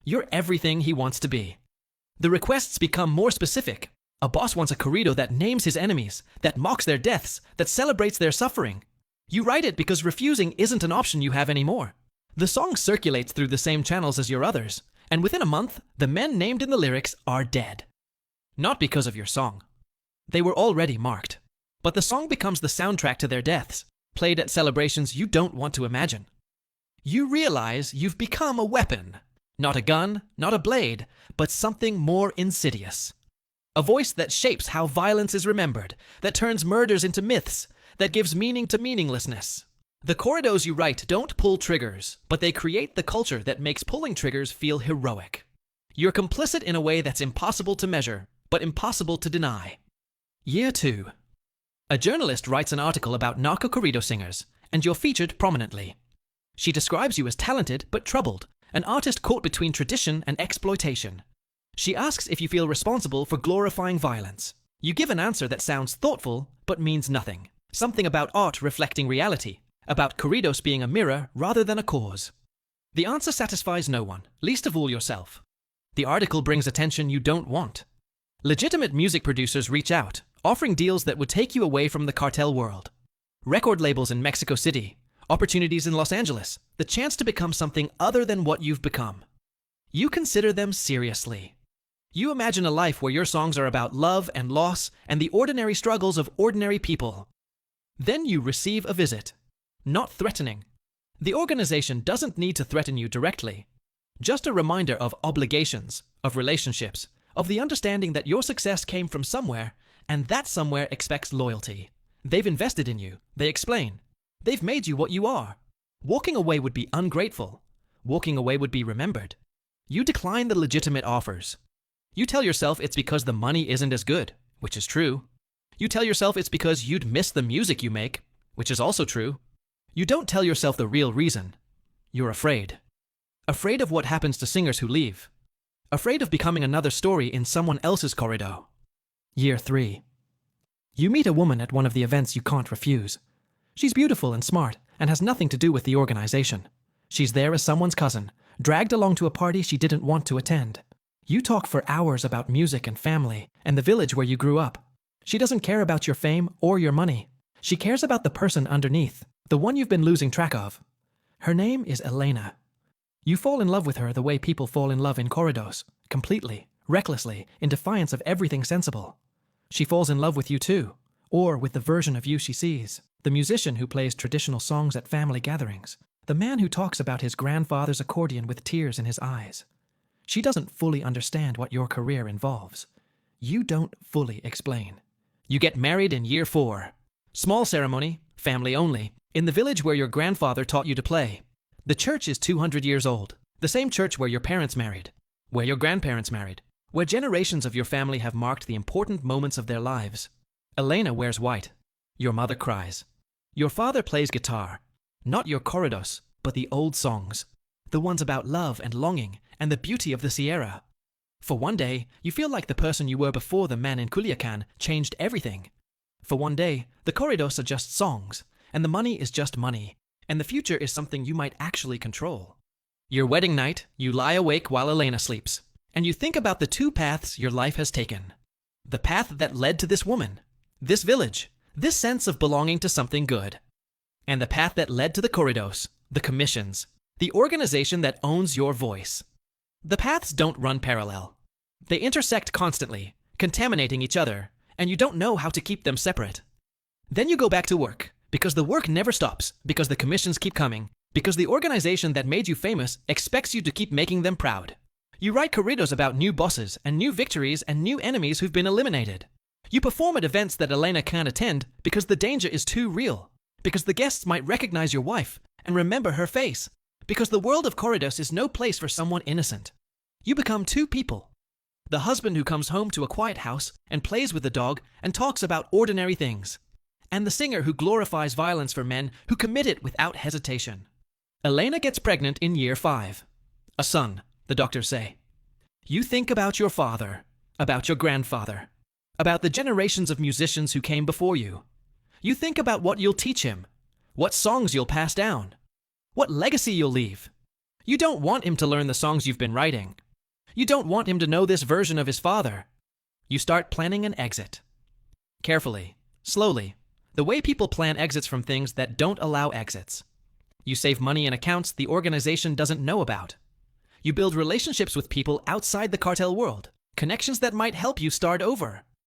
You're everything he wants to be. The requests become more specific. A boss wants a corrido that names his enemies, that mocks their deaths, that celebrates their suffering. You write it because refusing isn't an option you have anymore. The song circulates through the same channels as your others, and within a month, the men named in the lyrics are dead. Not because of your song. They were already marked. But the song becomes the soundtrack to their deaths, played at celebrations you don't want to imagine. You realize you've become a weapon. Not a gun, not a blade, but something more insidious. A voice that shapes how violence is remembered, that turns murders into myths, that gives meaning to meaninglessness. The corridos you write don't pull triggers, but they create the culture that makes pulling triggers feel heroic. You're complicit in a way that's impossible to measure, but impossible to deny. Year 2. A journalist writes an article about narco corrido singers, and you're featured prominently. She describes you as talented but troubled, an artist caught between tradition and exploitation. She asks if you feel responsible for glorifying violence. You give an answer that sounds thoughtful, but means nothing. Something about art reflecting reality, about corridos being a mirror rather than a cause. The answer satisfies no one, least of all yourself. The article brings attention you don't want. Legitimate music producers reach out, offering deals that would take you away from the cartel world. Record labels in Mexico City, opportunities in Los Angeles, the chance to become something other than what you've become. You consider them seriously. You imagine a life where your songs are about love and loss and the ordinary struggles of ordinary people. Then you receive a visit. Not threatening. The organization doesn't need to threaten you directly. Just a reminder of obligations, of relationships, of the understanding that your success came from somewhere, and that somewhere expects loyalty. They've invested in you, they explain. They've made you what you are. Walking away would be ungrateful. Walking away would be remembered. You decline the legitimate offers. You tell yourself it's because the money isn't as good, which is true. You tell yourself it's because you'd miss the music you make, which is also true. You don't tell yourself the real reason. You're afraid. Afraid of what happens to singers who leave. Afraid of becoming another story in someone else's corrido. Year 3. You meet a woman at one of the events you can't refuse. She's beautiful and smart and has nothing to do with the organization. She's there as someone's cousin, dragged along to a party she didn't want to attend. You talk for hours about music and family and the village where you grew up. She doesn't care about your fame or your money. She cares about the person underneath, the one you've been losing track of. Her name is Elena. You fall in love with her the way people fall in love in corridos, completely, recklessly, in defiance of everything sensible. She falls in love with you too, or with the version of you she sees, the musician who plays traditional songs at family gatherings, the man who talks about his grandfather's accordion with tears in his eyes. She doesn't fully understand what your career involves. You don't fully explain. You get married in year 4. Small ceremony, family only, in the village where your grandfather taught you to play. The church is 200 years old, the same church where your parents married, where your grandparents married, where generations of your family have marked the important moments of their lives. Elena wears white. Your mother cries. Your father plays guitar, not your corridos, but the old songs, the ones about love and longing and the beauty of the Sierra. For one day, you feel like the person you were before the man in Culiacan changed everything. For one day, the corridos are just songs, and the money is just money, and the future is something you might actually control. Your wedding night, you lie awake while Elena sleeps, and you think about the 2 paths your life has taken. The path that led to this woman, this village, this sense of belonging to something good. And the path that led to the corridos, the commissions, the organization that owns your voice. The paths don't run parallel. They intersect constantly, contaminating each other, and you don't know how to keep them separate. Then you go back to work, because the work never stops, because the commissions keep coming, because the organization that made you famous expects you to keep making them proud. You write corridos about new bosses and new victories and new enemies who've been eliminated. You perform at events that Elena can't attend because the danger is too real, because the guests might recognize your wife and remember her face, because the world of corridos is no place for someone innocent. You become 2 people. The husband who comes home to a quiet house and plays with the dog and talks about ordinary things, and the singer who glorifies violence for men who commit it without hesitation. Elena gets pregnant in year 5. A son, the doctors say. You think about your father, about your grandfather, about the generations of musicians who came before you. You think about what you'll teach him, what songs you'll pass down, what legacy you'll leave. You don't want him to learn the songs you've been writing. You don't want him to know this version of his father. You start planning an exit. Carefully, slowly, the way people plan exits from things that don't allow exits. You save money in accounts the organization doesn't know about. You build relationships with people outside the cartel world, connections that might help you start over.